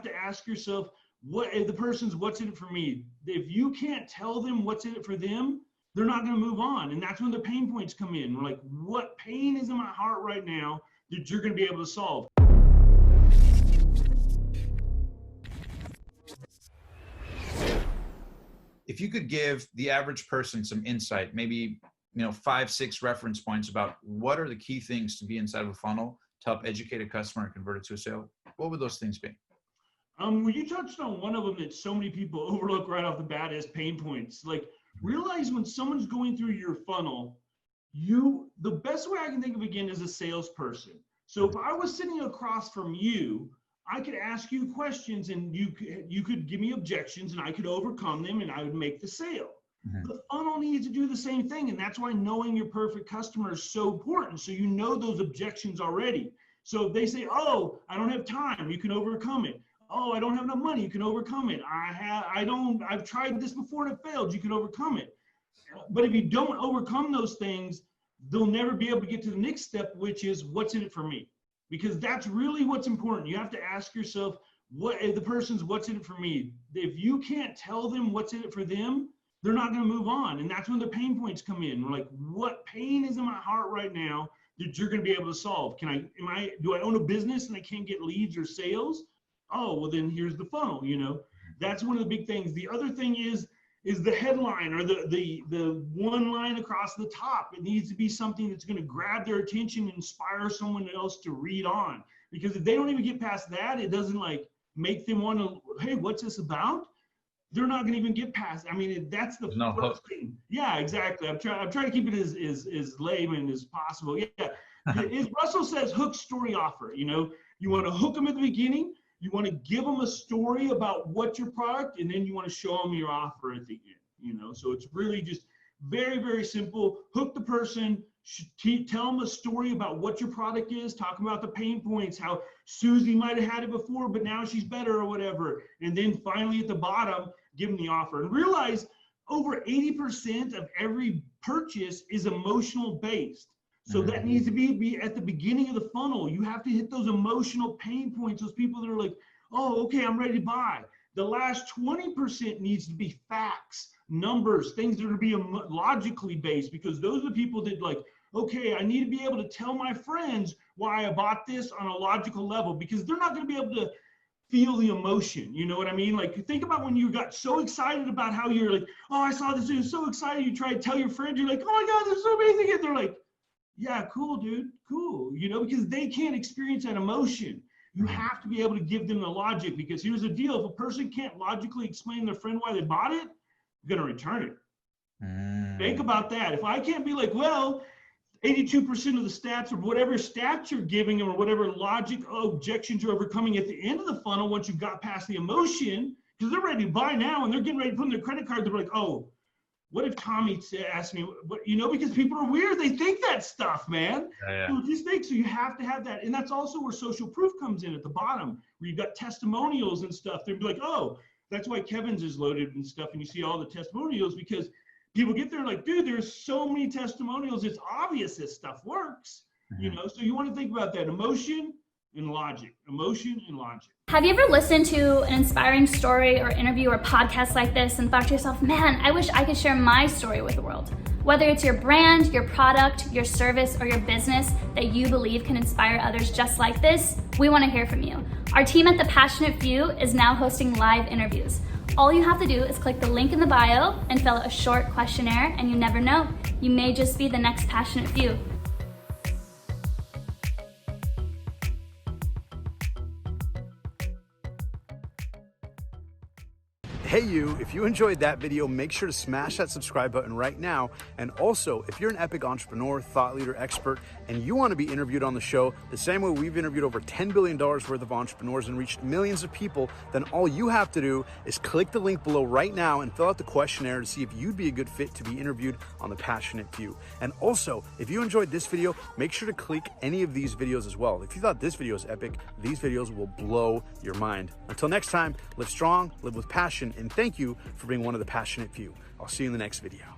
to ask yourself, what if the person's what's in it for me? If you can't tell them what's in it for them, they're not going to move on. And that's when the pain points come in. We're like, what pain is in my heart right now that you're going to be able to solve? If you could give the average person some insight, maybe 5-6 reference points about what are the key things to be inside of a funnel to help educate a customer and convert it to a sale, what would those things be? Well, you touched on one of them that so many people overlook right off the bat as pain points. Like, realize when someone's going through your funnel, the best way I can think of again is a salesperson. So if I was sitting across from you, I could ask you questions and you could give me objections and I could overcome them and I would make the sale. Mm-hmm. The funnel needs to do the same thing. And that's why knowing your perfect customer is so important. So you know those objections already. So if they say, oh, I don't have time, you can overcome it. Oh, I don't have enough money, you can overcome it. I've tried this before and it failed, you can overcome it. But if you don't overcome those things, they'll never be able to get to the next step, which is what's in it for me? Because that's really what's important. You have to ask yourself, what if the person's what's in it for me? If you can't tell them what's in it for them, they're not going to move on. And that's when the pain points come in. We're like, what pain is in my heart right now that you're going to be able to solve? Do I own a business and I can't get leads or sales? Oh, well then here's the funnel, That's one of the big things. The other thing is the headline or the one line across the top. It needs to be something that's going to grab their attention and inspire someone else to read on. Because if they don't even get past that, it doesn't make them want to, hey, what's this about? They're not going to even get past. I mean, that's the first thing. Yeah, exactly. I'm trying to keep it as layman as possible. Yeah. As Russell says, hook, story, offer. You want to hook them at the beginning. You want to give them a story about what's your product, and then you want to show them your offer at the end, So it's really just very, very simple. Hook the person, tell them a story about what your product is, talk about the pain points, how Susie might have had it before, but now she's better or whatever. And then finally at the bottom, give them the offer. And realize over 80% of every purchase is emotional based. So that needs to be at the beginning of the funnel. You have to hit those emotional pain points, those people that are like, oh, okay, I'm ready to buy. The last 20% needs to be facts, numbers, things that are be logically based, because those are the people that okay, I need to be able to tell my friends why I bought this on a logical level, because they're not going to be able to feel the emotion. You know what I mean? Think about when you got so excited about how you're like, oh, I saw this, it was so excited. You try to tell your friends, you're like, oh my God, this is so amazing. And they're like, yeah, cool, dude, cool. Because they can't experience that emotion. You have to be able to give them the logic, because here's the deal. If a person can't logically explain to their friend why they bought it, you're going to return it. Think about that. If I can't be like, well, 82% of the stats or whatever stats you're giving them or whatever logic objections you're overcoming at the end of the funnel, once you got past the emotion, because they're ready to buy now and they're getting ready to put in their credit card, they're like, oh, what if Tommy asked me, because people are weird. They think that stuff, man. Yeah. So just think, so you have to have that. And that's also where social proof comes in at the bottom, where you've got testimonials and stuff. They'd be like, oh, that's why Kevin's is loaded and stuff. And you see all the testimonials, because people get there like, dude, there's so many testimonials. It's obvious this stuff works, So you want to think about that emotion and logic, emotion and logic. Have you ever listened to an inspiring story or interview or podcast like this and thought to yourself, man, I wish I could share my story with the world? Whether it's your brand, your product, your service, or your business that you believe can inspire others just like this, we want to hear from you. Our team at The Passionate Few is now hosting live interviews. All you have to do is click the link in the bio and fill out a short questionnaire, and you never know, you may just be the next Passionate Few. Hey you, if you enjoyed that video, make sure to smash that subscribe button right now. And also, if you're an epic entrepreneur, thought leader, expert, and you want to be interviewed on the show, the same way we've interviewed over $10 billion worth of entrepreneurs and reached millions of people, then all you have to do is click the link below right now and fill out the questionnaire to see if you'd be a good fit to be interviewed on The Passionate Few. And also, if you enjoyed this video, make sure to click any of these videos as well. If you thought this video is epic, these videos will blow your mind. Until next time, live strong, live with passion, and thank you for being one of the Passionate Few. I'll see you in the next video.